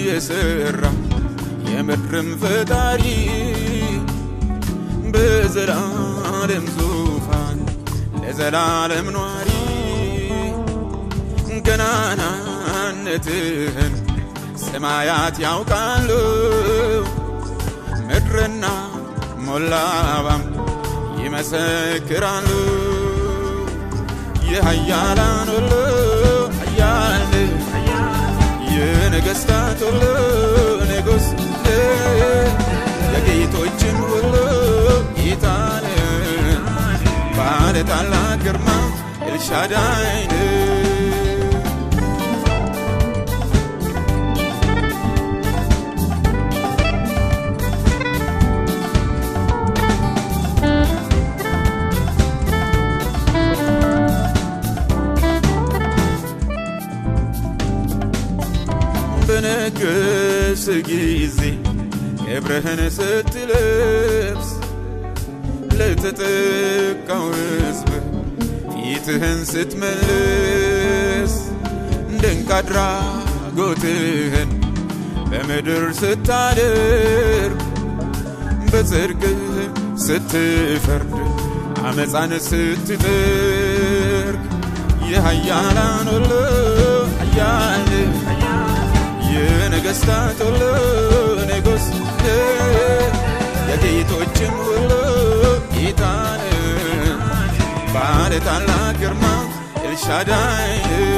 يسرع يمرم فتاري بزلالم زوفان لزلالم نواري قنانا نتهن سمايات يوقالو مدرنا مولابام يمسكرانو يهيالان ولو هيال ينقستات ولو نقص يقيتوچن ولو يتان بالتالا كرما الشاداين بنقص جيزي إبرهن ستلبس لتتقو اسمه يتهن ستملس دنقدرا قوتهن بمدر ستادر بزرقه ستفرد عمزان ستترك يهيالان ولو هيال ينقستات ولو نقص يقيتوچن ولو يتان بالتالا كرما الشاداين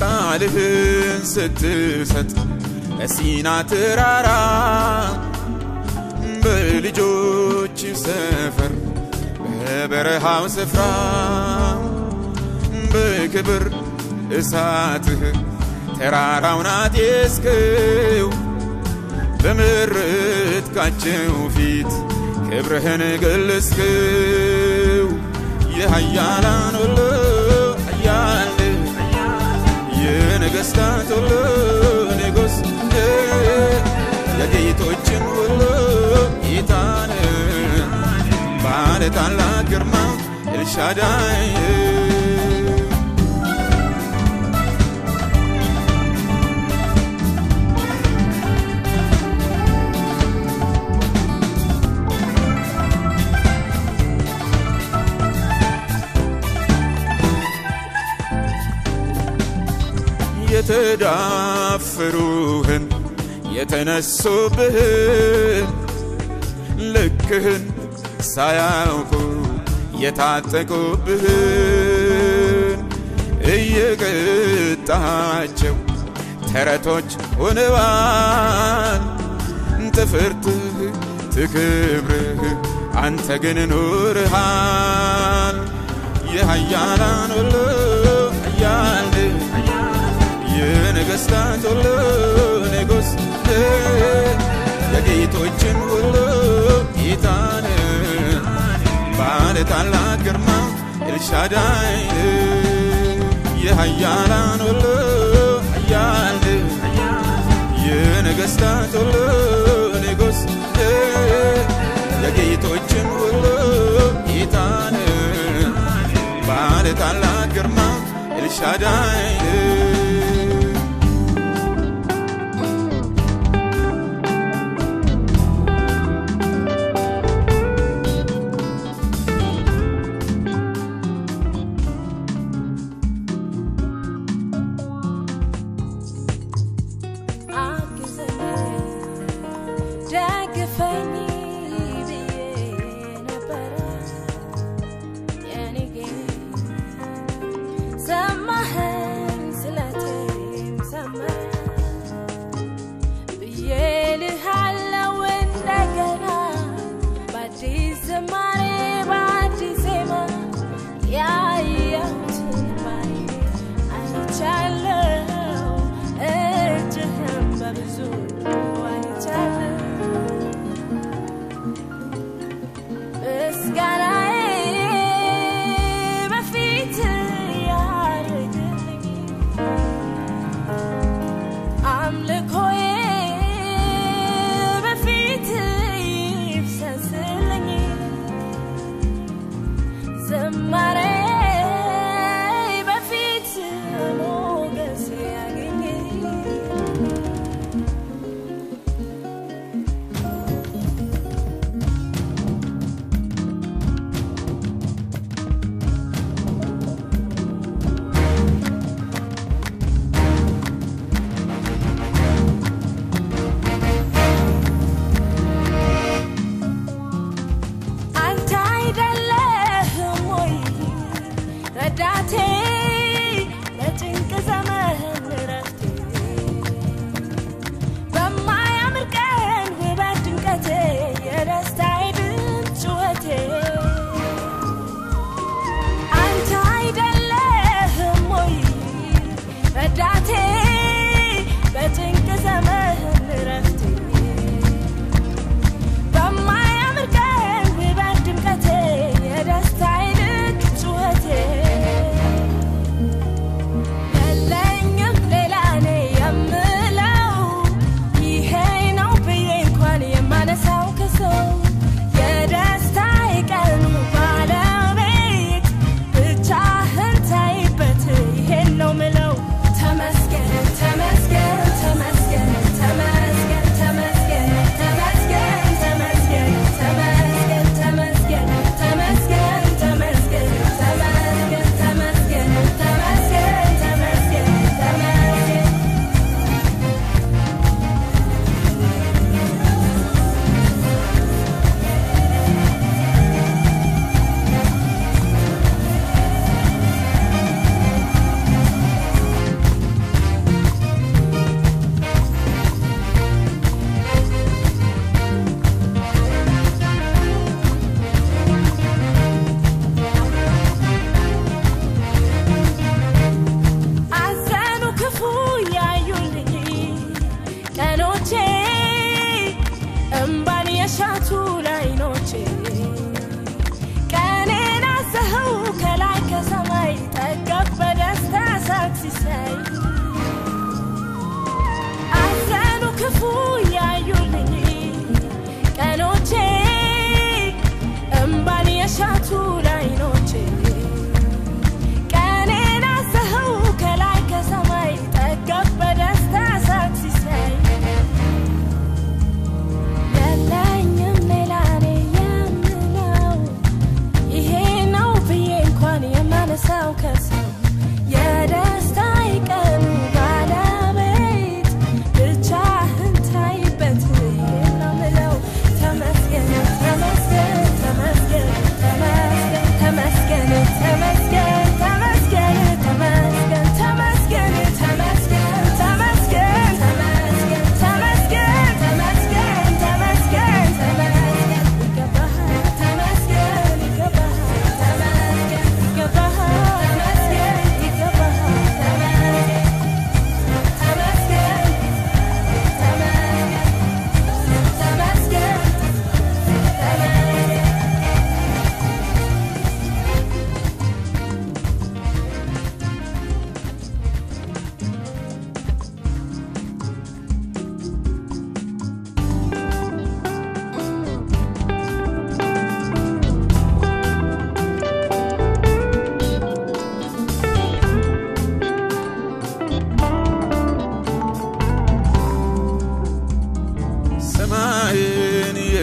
قالهن ستسط أسينا ترارا بلجوچ سفر ببرهاو سفرا بكبر إساته تراراو ناتيسكو بمرت كاتشو فيت كبرهن قلسكو يهيالان ولو هيال ينقستات ولو نقص يقيتوچن ولو يتان بالتالا كرما الشاداين يتدافروهن يتنسوبهن لكهن ساياوكو يتعتقوبهن ايقتاچو ترتوچ ونوان تفرته تكبره انت جن نورهان يهيالان ولو هيال ينقستات ولو نقص يقيتوچن ولو يتان بالتالا كرما الشاداين يهيالان ولو هيال ينقستات ولو نقص يقيتوچن ولو يتان بالتالا كرما الشاداين Set my hands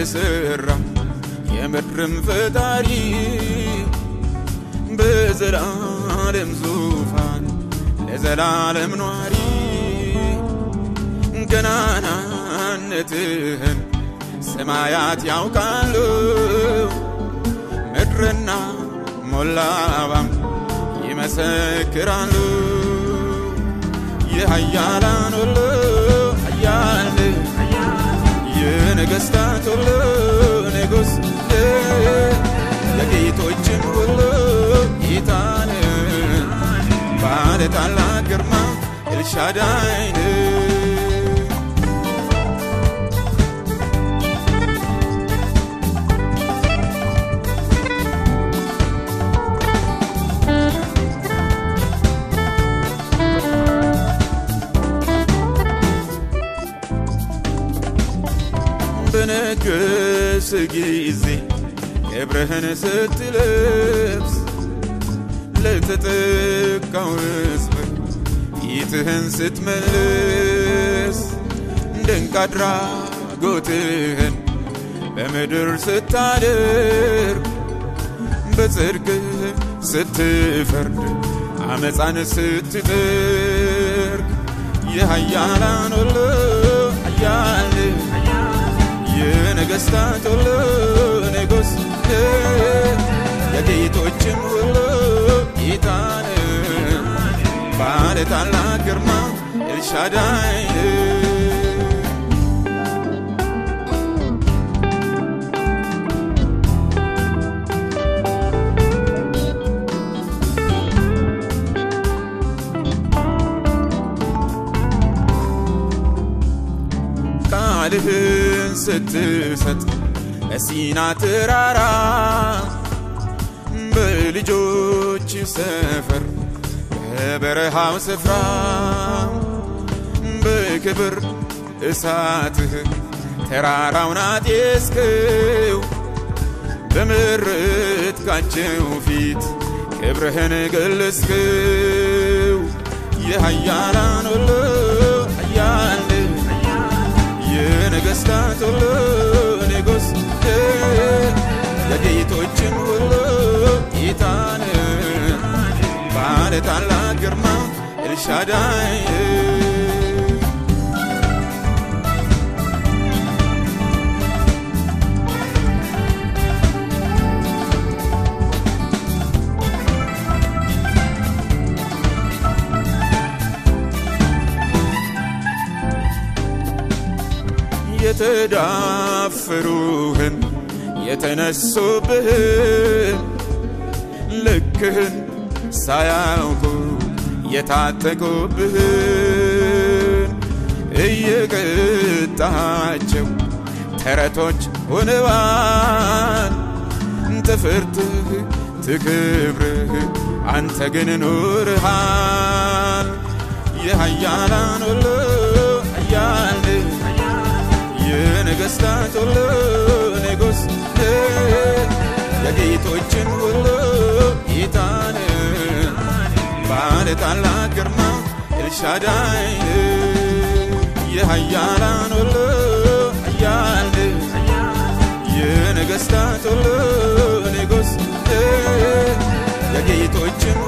የሰራ የምድርም ፈጣሪ በዘላለም ዙፋን ለዘላለም ኗሪ ገናናነትህን ሰማያት ያውቃሉ ምድርና ሞላዋም ይመሰክራሉ የኃያላን ሁሉ ኃያል የነገሥታት ሁሉ ንጉሥ የጌቶችም ሁሉ ጌታ ባለ ታላቅ ግርማ ኤልሻዳይ በነገስ ጊዜ ክብርህን ስትለብስ ለተጠቃው ሕዝብ ፊትህን ስትመልስ ድንቅ አድራጎትህን በምድር ስታደርግ በጽድቅህ ስትፈርድ አመፃን ስትጠርግ የኃያላን ሁሉ ኃያል የነገሥታት ሁሉ ንጉሥ የጌቶችም ሁሉ ጌታ ባለ ታላቅ ግርማ ኤልሻዳይ ቃልህን ስትሰጥ ለሲና ተራራ በልጆች ሰፈር በበረሃው ስፍራ በክብር እሳትህ ተራራውን አጤስከው በምርትካቸው ፊት ክብርህን ገለጽከው የኃያላን ሁሉ ኃያል የነገሥታት ሁሉ ንጉሥ የጌቶችም ሁሉ ጌታ ባለ ታላቅ ግርማ ኤልሻዳይ የተዳፈሩህን የተነሱብህን ልክህን ሳያውቁ የታጠቁብህን እየቀጣቸው ተረቶች ሆነዋል ትፍርትህ ትክብርህ አንተ ግን ኑርሃል የኃያላን ሁሉ ኃያል የነገሥታት ሁሉ ንጉሥ የጌቶችም ሁሉ ጌታ ባለ ታላቅ ግርማ ኤልሻዳይ የኃያላን ሁሉ ኃያል የነገሥታት ሁሉ ንጉሥ የጌቶችም